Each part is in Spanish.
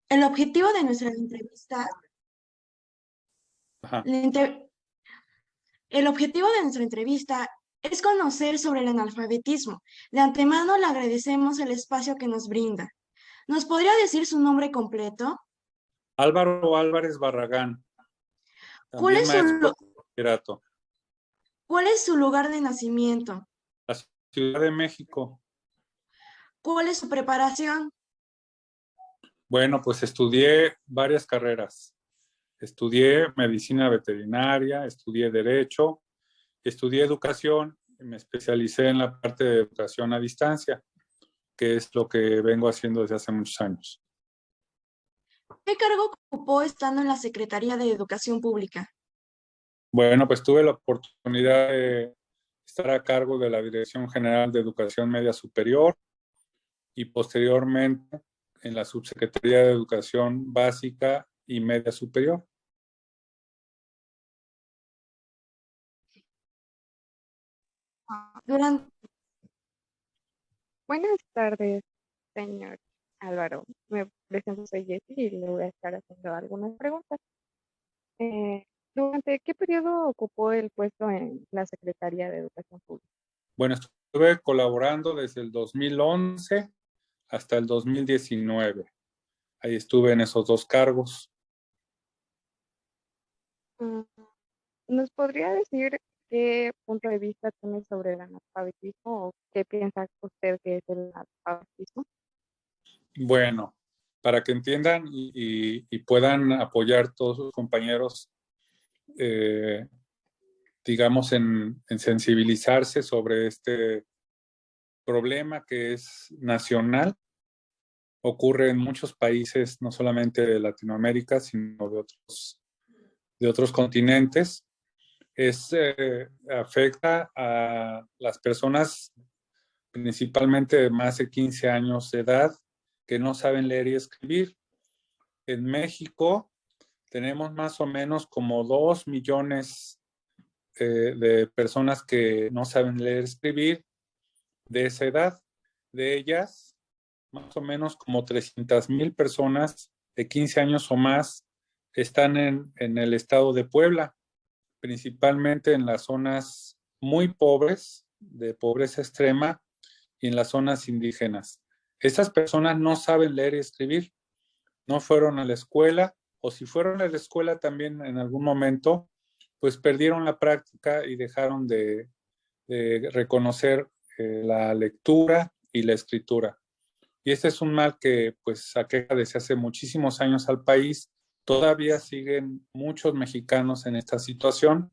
El objetivo de nuestra entrevista, Ajá. la inte- el objetivo de nuestra entrevista es conocer sobre el analfabetismo. De antemano le agradecemos el espacio que nos brinda. ¿Nos podría decir su nombre completo? Álvaro Álvarez Barragán, ¿Cuál también es su, maestro lu- de bachillerato, cuál es su lugar de nacimiento? la Ciudad de México. ¿Cuál es su preparación? Bueno, pues estudié varias carreras. Estudié medicina veterinaria, estudié derecho, estudié educación y me especialicé en la parte de educación a distancia, que es lo que vengo haciendo desde hace muchos años. ¿Qué cargo ocupó estando en la Secretaría de Educación Pública? Bueno, pues tuve la oportunidad de estar a cargo de la Dirección General de Educación Media Superior y posteriormente en la Subsecretaría de Educación Básica y Media Superior. Durante, Buenas tardes, señor Álvaro. Me presento, soy Jessie y le voy a estar haciendo algunas preguntas. Eh, ¿Durante qué periodo ocupó el puesto en la Secretaría de Educación Pública? Bueno, estuve colaborando desde el 2011 hasta el 2019. Ahí estuve en esos dos cargos. Mm, ¿Nos podría decir qué punto de vista tiene sobre el analfabetismo o qué piensa usted que es el analfabetismo? Bueno, para que entiendan y puedan apoyar todos sus compañeros, eh, digamos, en sensibilizarse sobre este problema que es nacional, ocurre en muchos países, no solamente de Latinoamérica, sino de otros continentes. Afecta a las personas principalmente de más de 15 años de edad que no saben leer y escribir. En México tenemos más o menos como 2 millones de personas que no saben leer y escribir de esa edad. De ellas, más o menos como 300,000 personas de 15 años o más están en el estado de Puebla, principalmente en las zonas muy pobres, de pobreza extrema, y en las zonas indígenas. Estas personas no saben leer y escribir, no fueron a la escuela, o si fueron a la escuela también en algún momento, pues perdieron la práctica y dejaron de reconocer la lectura y la escritura. Y este es un mal que pues aqueja desde hace muchísimos años al país. Todavía siguen muchos mexicanos en esta situación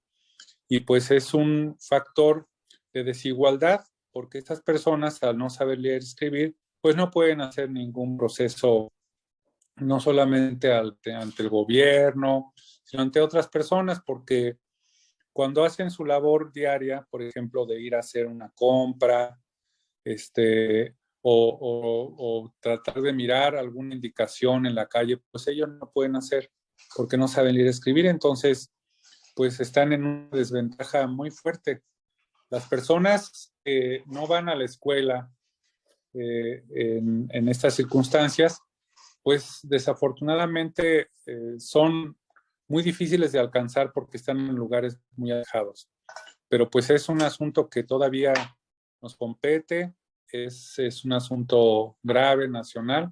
y pues es un factor de desigualdad porque estas personas al no saber leer y escribir pues no pueden hacer ningún proceso, no solamente ante el gobierno, sino ante otras personas, porque cuando hacen su labor diaria, por ejemplo, de ir a hacer una compra, este, o tratar de mirar alguna indicación en la calle, pues ellos no pueden hacer porque no saben leer y escribir, entonces pues están en una desventaja muy fuerte. Las personas que no van a la escuela en estas circunstancias, pues desafortunadamente son muy difíciles de alcanzar porque están en lugares muy alejados. Pero pues es un asunto que todavía nos compete, es un asunto grave, nacional,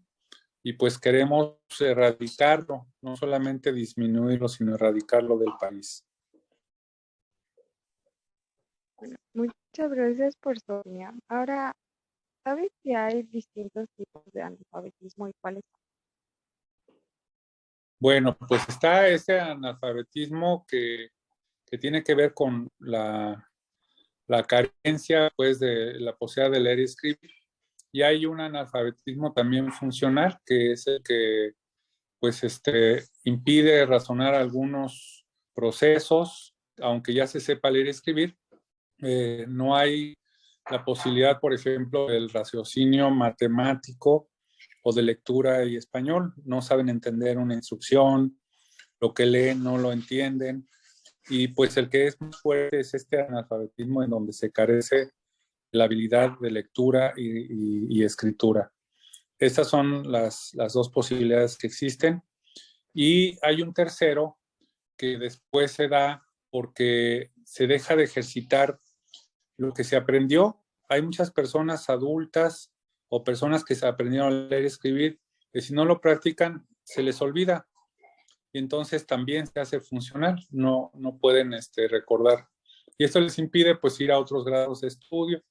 y pues queremos erradicarlo, no solamente disminuirlo, sino erradicarlo del país. Bueno, muchas gracias por su opinión. Ahora, ¿sabes si hay distintos tipos de analfabetismo y cuáles son? Bueno, pues está ese analfabetismo que tiene que ver con la carencia pues de la posibilidad de leer y escribir. Y hay un analfabetismo también funcional, que es el que pues impide razonar algunos procesos, aunque ya se sepa leer y escribir. No hay la posibilidad, por ejemplo, del raciocinio matemático o de lectura y español. No saben entender una instrucción, lo que leen no lo entienden. Y pues el que es más fuerte es este analfabetismo en donde se carece la habilidad de lectura y escritura. Estas son las dos posibilidades que existen. Y hay un tercero que después se da porque se deja de ejercitar lo que se aprendió. Hay muchas personas adultas o personas que se aprendieron a leer y escribir, que si no lo practican, se les olvida. Y entonces también se hace funcional, no pueden recordar. Y esto les impide pues ir a otros grados de estudio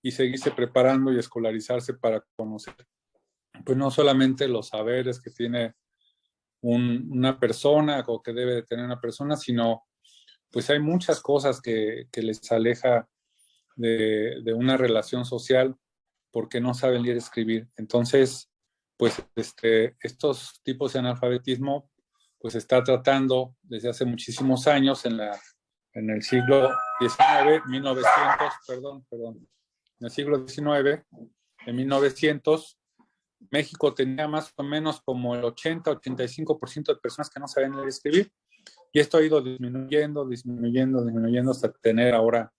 y seguirse preparando y escolarizarse para conocer pues no solamente los saberes que tiene una persona o que debe de tener una persona, sino pues hay muchas cosas que les aleja de una relación social porque no saben leer y escribir. Entonces, pues estos tipos de analfabetismo pues se está tratando desde hace muchísimos años en el siglo XIX, 1900, en el siglo XIX, en 1900, México tenía más o menos como el 80-85% de personas que no sabían leer y escribir, y esto ha ido disminuyendo hasta tener ahora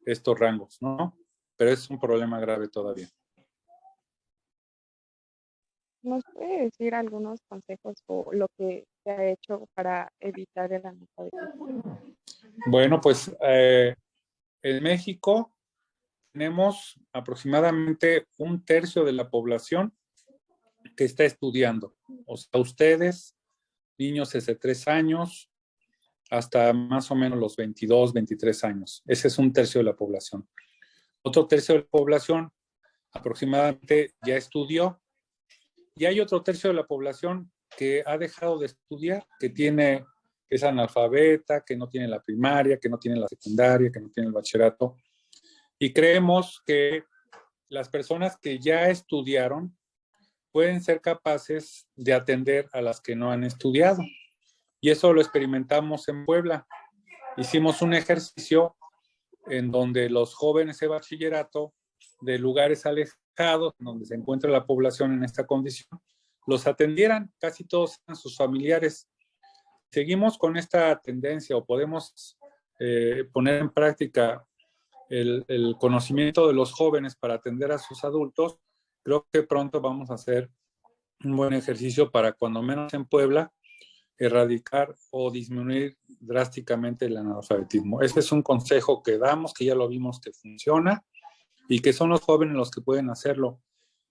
estos rangos, ¿no? Pero es un problema grave todavía. ¿Nos puede decir algunos consejos o lo que se ha hecho para evitar el analfabetismo? Bueno, pues en México tenemos aproximadamente un tercio de la población que está estudiando. O sea, ustedes, niños desde 3 años hasta más o menos los 22, 23 años. Ese es un tercio de la población. Otro tercio de la población aproximadamente ya estudió. Y hay otro tercio de la población que ha dejado de estudiar, que es analfabeta, que no tiene la primaria, que no tiene la secundaria, que no tiene el bachillerato. Y creemos que las personas que ya estudiaron pueden ser capaces de atender a las que no han estudiado. Y eso lo experimentamos en Puebla. Hicimos un ejercicio en donde los jóvenes de bachillerato de lugares alejados, donde se encuentra la población en esta condición, los atendieran, casi todos eran sus familiares. Seguimos con esta tendencia o podemos poner en práctica el conocimiento de los jóvenes para atender a sus adultos. Creo que pronto vamos a hacer un buen ejercicio para, cuando menos en Puebla, erradicar o disminuir drásticamente el analfabetismo. Ese es un consejo que damos, que ya lo vimos que funciona y que son los jóvenes los que pueden hacerlo.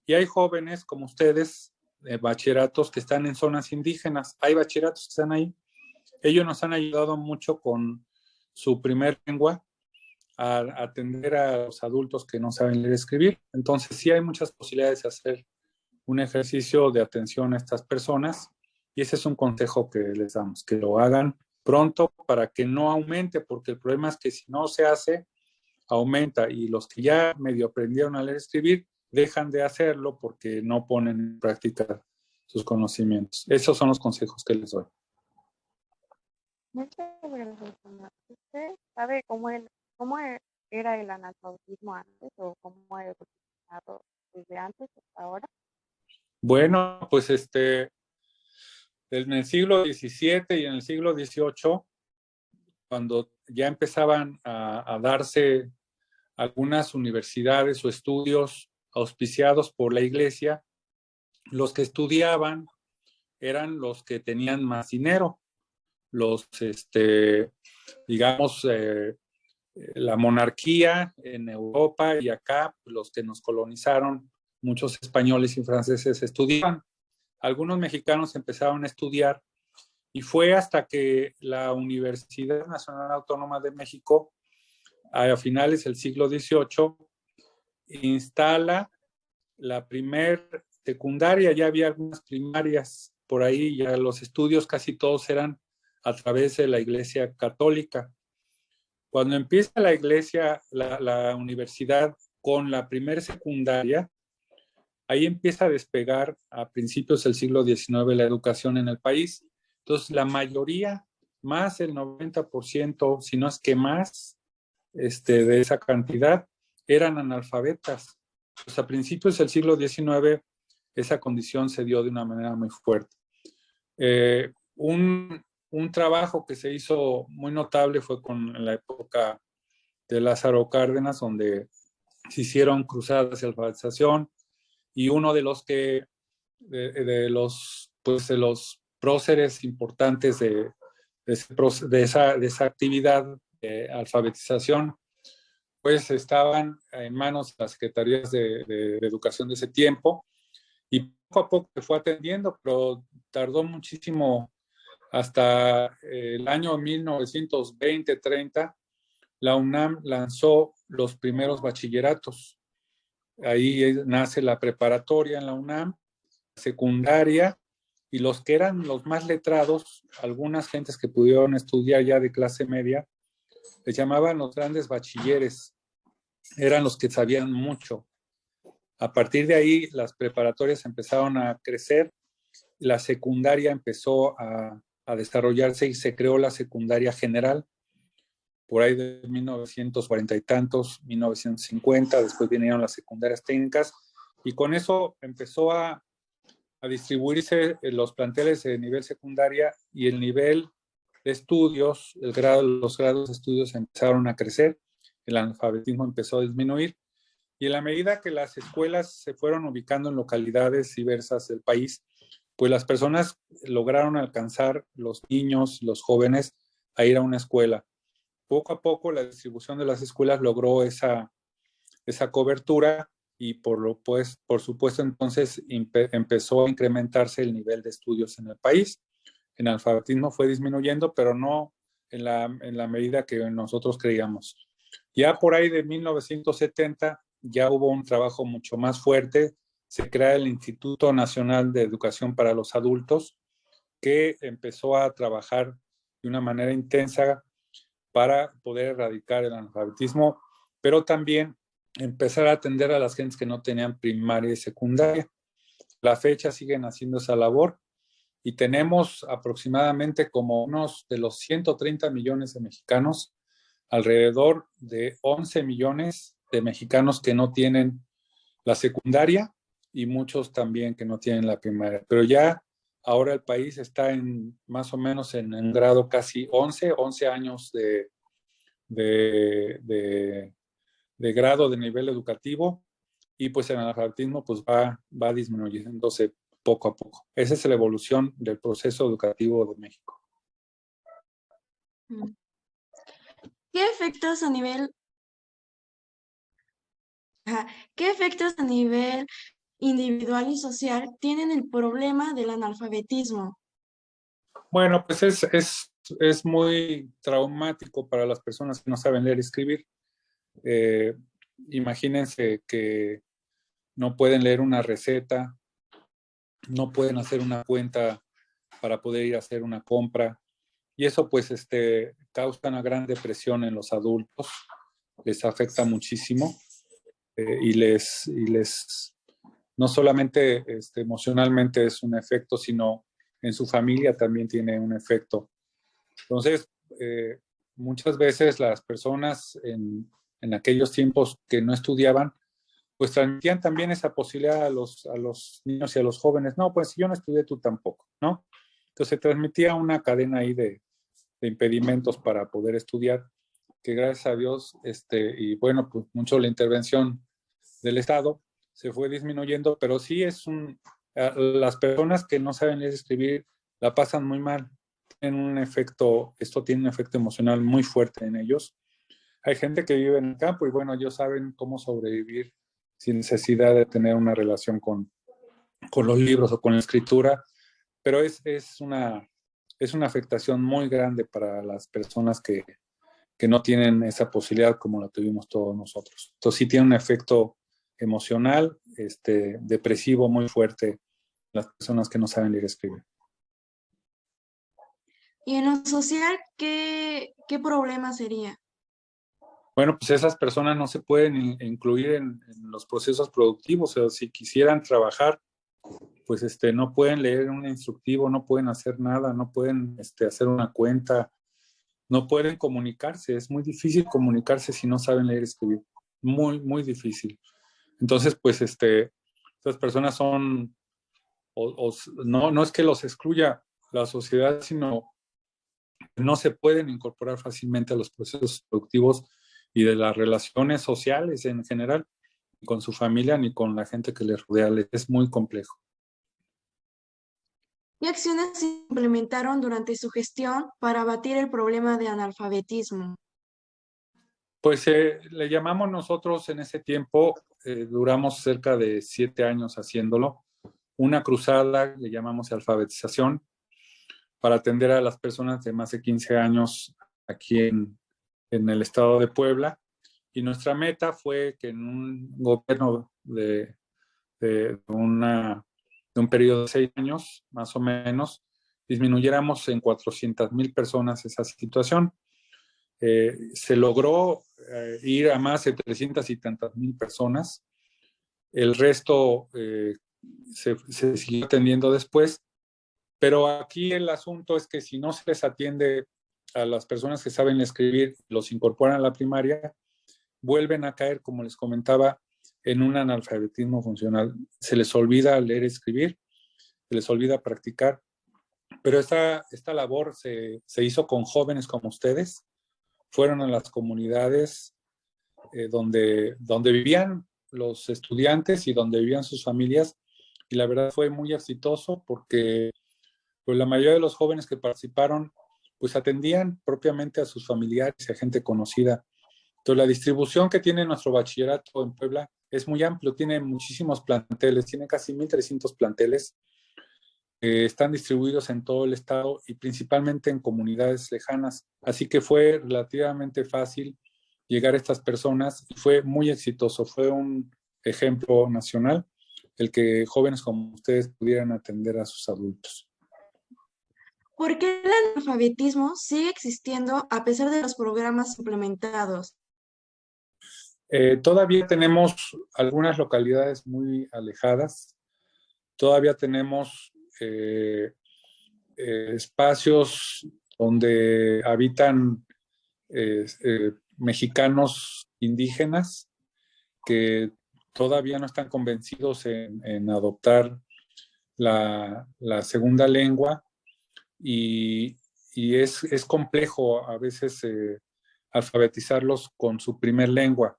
Y hay jóvenes como ustedes, bachilleratos que están en zonas indígenas. Hay bachilleratos que están ahí. Ellos nos han ayudado mucho con su primer lengua a atender a los adultos que no saben leer y escribir. Entonces sí hay muchas posibilidades de hacer un ejercicio de atención a estas personas, y ese es un consejo que les damos, que lo hagan pronto para que no aumente, porque el problema es que si no se hace, aumenta, y los que ya medio aprendieron a leer y escribir dejan de hacerlo porque no ponen en práctica sus conocimientos. Esos son los consejos que les doy. Muchas gracias, Tomás. ¿Usted sabe era el analfabetismo antes o cómo ha evolucionado desde antes hasta ahora? Bueno, pues en el siglo XVII y en el siglo XVIII, cuando ya empezaban a darse algunas universidades o estudios auspiciados por la iglesia, los que estudiaban eran los que tenían más dinero, digamos, la monarquía en Europa y acá, los que nos colonizaron, muchos españoles y franceses estudiaban. Algunos mexicanos empezaron a estudiar y fue hasta que la Universidad Nacional Autónoma de México, a finales del siglo XVIII, instala la primer secundaria. Ya había algunas primarias por ahí, ya los estudios casi todos eran a través de la Iglesia Católica. Cuando empieza la iglesia, la universidad con la primer secundaria, ahí empieza a despegar a principios del siglo XIX la educación en el país. Entonces, la mayoría, más del 90%, si no es que más, de esa cantidad, eran analfabetas. Pues a principios del siglo XIX, esa condición se dio de una manera muy fuerte. Un trabajo que se hizo muy notable fue en la época de Lázaro Cárdenas, donde se hicieron cruzadas de alfabetización y uno de los de los próceres importantes de esa actividad de alfabetización, pues estaban en manos de las secretarías de educación de ese tiempo, y poco a poco se fue atendiendo, pero tardó muchísimo. Hasta el año 1920-30, la UNAM lanzó los primeros bachilleratos. Ahí nace la preparatoria en la UNAM, secundaria, y los que eran los más letrados, algunas gentes que pudieron estudiar ya de clase media, les llamaban los grandes bachilleres, eran los que sabían mucho. A partir de ahí, las preparatorias empezaron a crecer, la secundaria empezó a desarrollarse y se creó la secundaria general, por ahí de 1940 y tantos, 1950, después vinieron las secundarias técnicas, y con eso empezó a distribuirse los planteles de nivel secundaria, y el nivel de estudios, los grados de estudios empezaron a crecer, el analfabetismo empezó a disminuir, y en la medida que las escuelas se fueron ubicando en localidades diversas del país, pues las personas lograron alcanzar, los niños, los jóvenes, a ir a una escuela. Poco a poco la distribución de las escuelas logró esa cobertura, y por supuesto entonces empezó a incrementarse el nivel de estudios en el país. El alfabetismo fue disminuyendo, pero no en la medida que nosotros creíamos. Ya por ahí de 1970 ya hubo un trabajo mucho más fuerte. Se crea el Instituto Nacional de Educación para los Adultos, que empezó a trabajar de una manera intensa para poder erradicar el analfabetismo, pero también empezar a atender a las gentes que no tenían primaria y secundaria. La fecha siguen haciendo esa labor, y tenemos aproximadamente como unos de los 130 millones de mexicanos, alrededor de 11 millones de mexicanos que no tienen la secundaria, y muchos también que no tienen la primaria. Pero ya ahora el país está más o menos en un grado casi 11 años de grado de nivel educativo, y pues el analfabetismo pues va disminuyéndose poco a poco. Esa es la evolución del proceso educativo de México. ¿Qué efectos a nivel, qué efectos a nivel individual y social tienen el problema del analfabetismo? Bueno, pues es muy traumático para las personas que no saben leer y escribir. Imagínense que no pueden leer una receta, no pueden hacer una cuenta para poder ir a hacer una compra, y eso pues causa una gran depresión en los adultos, les afecta muchísimo, y les no solamente emocionalmente es un efecto, sino en su familia también tiene un efecto. Entonces, muchas veces las personas en aquellos tiempos que no estudiaban, pues transmitían también esa posibilidad a los niños y a los jóvenes. No, pues si yo no estudié, tú tampoco, ¿no? Entonces se transmitía una cadena ahí de impedimentos para poder estudiar, que gracias a Dios, y bueno, pues mucho la intervención del Estado se fue disminuyendo, pero sí las personas que no saben leer y escribir la pasan muy mal. Esto tiene un efecto emocional muy fuerte en ellos. Hay gente que vive en el campo y bueno, ellos saben cómo sobrevivir sin necesidad de tener una relación con los libros o con la escritura, pero es una afectación muy grande para las personas que no tienen esa posibilidad como la tuvimos todos nosotros. Entonces sí tiene un efecto emocional, depresivo muy fuerte en las personas que no saben leer y escribir. Y en lo social, ¿qué problema sería? Bueno, pues esas personas no se pueden incluir en los procesos productivos. O sea, si quisieran trabajar, pues no pueden leer un instructivo, no pueden hacer nada, no pueden hacer una cuenta, no pueden comunicarse. Es muy difícil comunicarse si no saben leer y escribir. Muy, muy difícil. Entonces, pues estas personas son, no es que los excluya la sociedad, sino no se pueden incorporar fácilmente a los procesos productivos y de las relaciones sociales en general. con su familia ni con la gente que les rodea. Es muy complejo. ¿Qué acciones se implementaron durante su gestión para abatir el problema de analfabetismo? Pues le llamamos nosotros en ese tiempo, duramos cerca de 7 años haciéndolo, una cruzada, le llamamos alfabetización, para atender a las personas de más de 15 años aquí en el estado de Puebla. Y nuestra meta fue que en un gobierno de un periodo de 6 años, más o menos, disminuyéramos en 400,000 personas esa situación. Se logró ir a más de 300 y tantas mil personas. El resto se siguió atendiendo después. Pero aquí el asunto es que si no se les atiende a las personas que saben escribir, los incorporan a la primaria, vuelven a caer, como les comentaba, en un analfabetismo funcional. Se les olvida leer y escribir, se les olvida practicar. Pero esta labor se hizo con jóvenes como ustedes, fueron a las comunidades donde vivían los estudiantes y donde vivían sus familias, y la verdad fue muy exitoso porque pues, la mayoría de los jóvenes que participaron pues atendían propiamente a sus familiares y a gente conocida. Entonces la distribución que tiene nuestro bachillerato en Puebla es muy amplio, tiene muchísimos planteles, tiene casi 1,300 planteles, están distribuidos en todo el estado y principalmente en comunidades lejanas. Así que fue relativamente fácil llegar a estas personas y fue muy exitoso. Fue un ejemplo nacional el que jóvenes como ustedes pudieran atender a sus adultos. ¿Por qué el analfabetismo sigue existiendo a pesar de los programas implementados? Todavía tenemos algunas localidades muy alejadas, todavía tenemos espacios donde habitan mexicanos indígenas que todavía no están convencidos en adoptar la segunda lengua y es complejo a veces alfabetizarlos con su primer lengua.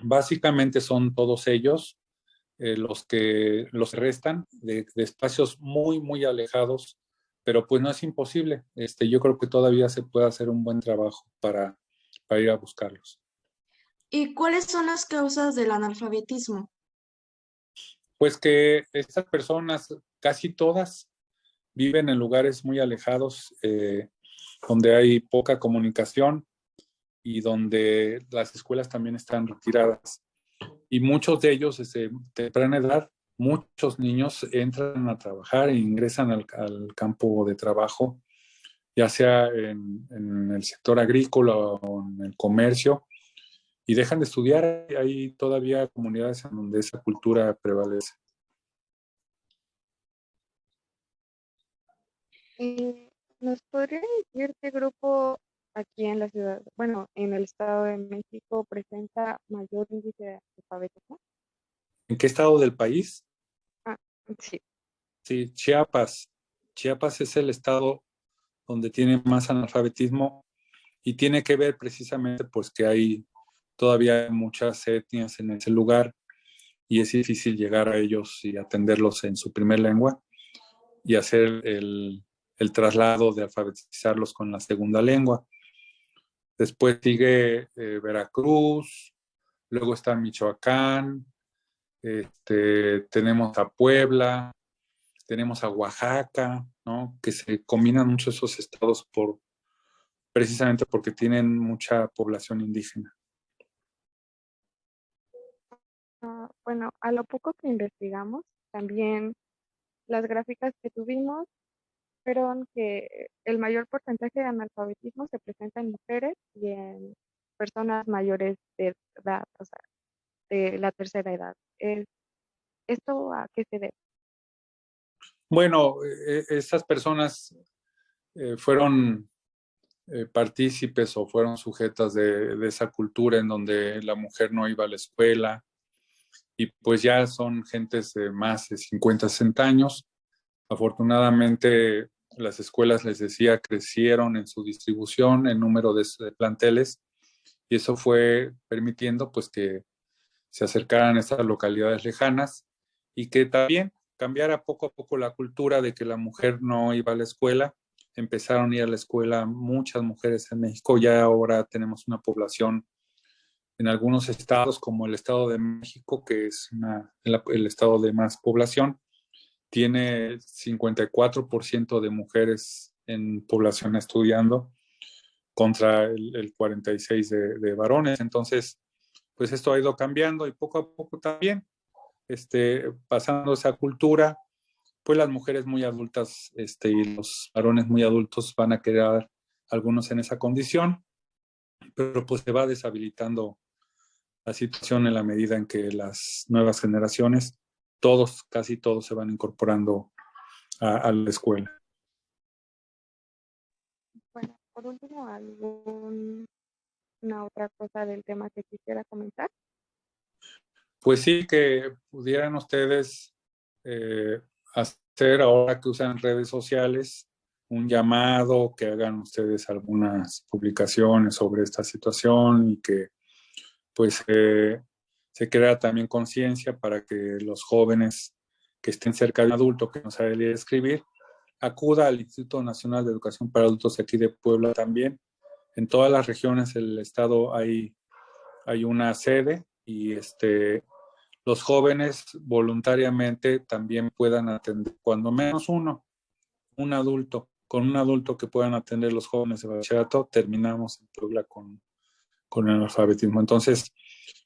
Básicamente son todos ellos los que los restan de espacios muy, muy alejados, pero pues no es imposible. Yo creo que todavía se puede hacer un buen trabajo para ir a buscarlos. ¿Y cuáles son las causas del analfabetismo? Pues que estas personas, casi todas, viven en lugares muy alejados, donde hay poca comunicación y donde las escuelas también están retiradas. Y muchos de ellos, desde temprana edad, muchos niños entran a trabajar e ingresan al campo de trabajo, ya sea en el sector agrícola o en el comercio, y dejan de estudiar. Hay todavía comunidades en donde esa cultura prevalece. ¿Nos podría decir qué grupo aquí en la ciudad, bueno, en el Estado de México presenta mayor índice de alfabetismo? ¿En qué estado del país? Ah, sí. Sí, Chiapas. Chiapas es el estado donde tiene más analfabetismo y tiene que ver precisamente pues que hay todavía muchas etnias en ese lugar y es difícil llegar a ellos y atenderlos en su primer lengua y hacer el traslado de alfabetizarlos con la segunda lengua. Después sigue Veracruz, luego está Michoacán, tenemos a Puebla, tenemos a Oaxaca, ¿no? Que se combinan mucho esos estados precisamente porque tienen mucha población indígena. Bueno, a lo poco que investigamos, también las gráficas que tuvimos fueron que el mayor porcentaje de analfabetismo se presenta en mujeres y en personas mayores de edad, o sea, de la tercera edad. ¿Esto a qué se debe? Bueno, esas personas fueron partícipes o fueron sujetas de esa cultura en donde la mujer no iba a la escuela y pues ya son gentes de más de 50, 60 años. Afortunadamente las escuelas, les decía, crecieron en su distribución, en número de planteles y eso fue permitiendo pues que se acercaran a estas localidades lejanas y que también cambiara poco a poco la cultura de que la mujer no iba a la escuela. Empezaron a ir a la escuela muchas mujeres en México. Ya ahora tenemos una población en algunos estados, como el Estado de México, que es el estado de más población, tiene 54% de mujeres en población estudiando contra el 46% de varones. Entonces, pues esto ha ido cambiando y poco a poco también, pasando esa cultura, pues las mujeres muy adultas y los varones muy adultos van a quedar algunos en esa condición, pero pues se va deshabilitando la situación en la medida en que las nuevas generaciones, todos, casi todos se van incorporando a la escuela. Bueno, por último, ¿alguna otra cosa del tema que quisiera comentar? Pues sí, que pudieran ustedes hacer, ahora que usan redes sociales, un llamado, que hagan ustedes algunas publicaciones sobre esta situación y que pues se crea también conciencia para que los jóvenes que estén cerca de un adulto que no sabe leer y escribir, acuda al Instituto Nacional de Educación para Adultos aquí de Puebla también. En todas las regiones del estado hay una sede y los jóvenes voluntariamente también puedan atender, cuando menos un adulto, con un adulto que puedan atender los jóvenes de bachillerato, terminamos en Puebla con el alfabetismo. Entonces,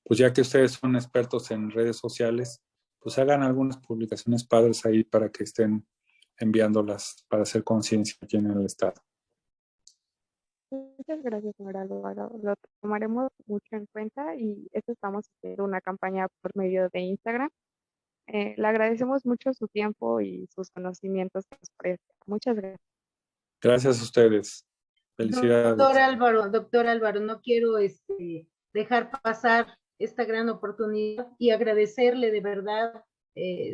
pues ya que ustedes son expertos en redes sociales, pues hagan algunas publicaciones padres ahí para que estén enviándolas para hacer conciencia aquí en el estado. Muchas gracias, señora Álvaro. Lo tomaremos mucho en cuenta y esto estamos haciendo una campaña por medio de Instagram. Le agradecemos mucho su tiempo y sus conocimientos que nos presta. Muchas gracias. Gracias a ustedes. Felicidades. Doctor Álvaro, no quiero dejar pasar esta gran oportunidad y agradecerle de verdad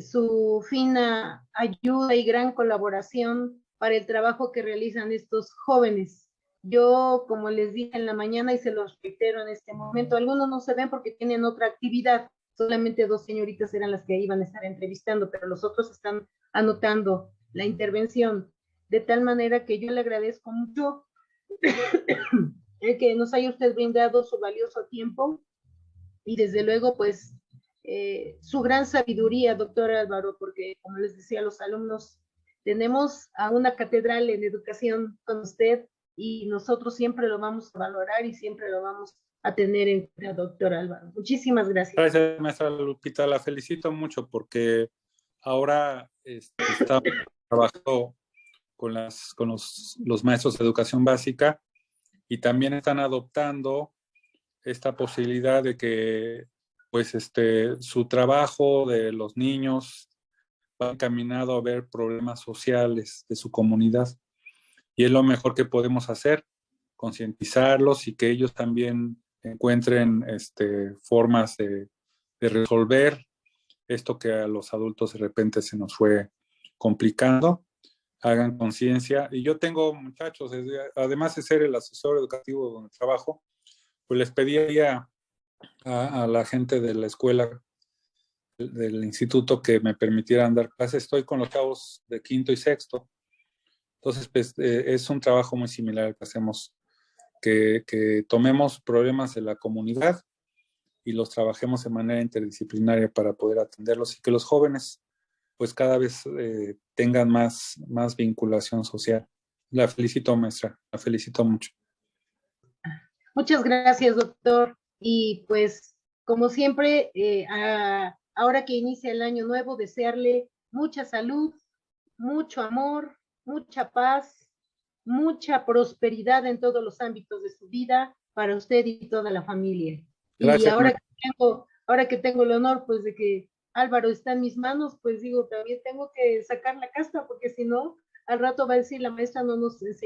su fina ayuda y gran colaboración para el trabajo que realizan estos jóvenes. Yo, como les dije en la mañana y se los reitero en este momento, algunos no se ven porque tienen otra actividad, solamente 2 señoritas eran las que iban a estar entrevistando, pero los otros están anotando la intervención, de tal manera que yo le agradezco mucho el que nos haya usted brindado su valioso tiempo y desde luego pues su gran sabiduría, doctor Álvaro, porque como les decía a los alumnos, tenemos a una catedral en educación con usted y nosotros siempre lo vamos a valorar y siempre lo vamos a tener en cuenta, doctor Álvaro. Muchísimas gracias. Gracias, maestra Lupita, la felicito mucho porque ahora está trabajando con los maestros de educación básica y también están adoptando esta posibilidad de que pues su trabajo de los niños va encaminado a ver problemas sociales de su comunidad y es lo mejor que podemos hacer, concientizarlos y que ellos también encuentren formas de resolver esto que a los adultos de repente se nos fue complicando, hagan conciencia. Y yo tengo muchachos, además de ser el asesor educativo donde trabajo, pues les pedí a la gente de la escuela, del instituto, que me permitieran dar clases. Estoy con los chavos de 5º y 6º. Entonces, pues, es un trabajo muy similar al que hacemos, que tomemos problemas de la comunidad y los trabajemos de manera interdisciplinaria para poder atenderlos y que los jóvenes pues cada vez tengan más vinculación social. La felicito, maestra, la felicito mucho. Muchas gracias, doctor. Y pues, como siempre, ahora que inicia el año nuevo, desearle mucha salud, mucho amor, mucha paz, mucha prosperidad en todos los ámbitos de su vida para usted y toda la familia. Gracias, y ahora que tengo el honor, pues, de que Álvaro está en mis manos, pues digo, también tengo que sacar la casta, porque si no, al rato va a decir la maestra no nos enseñó.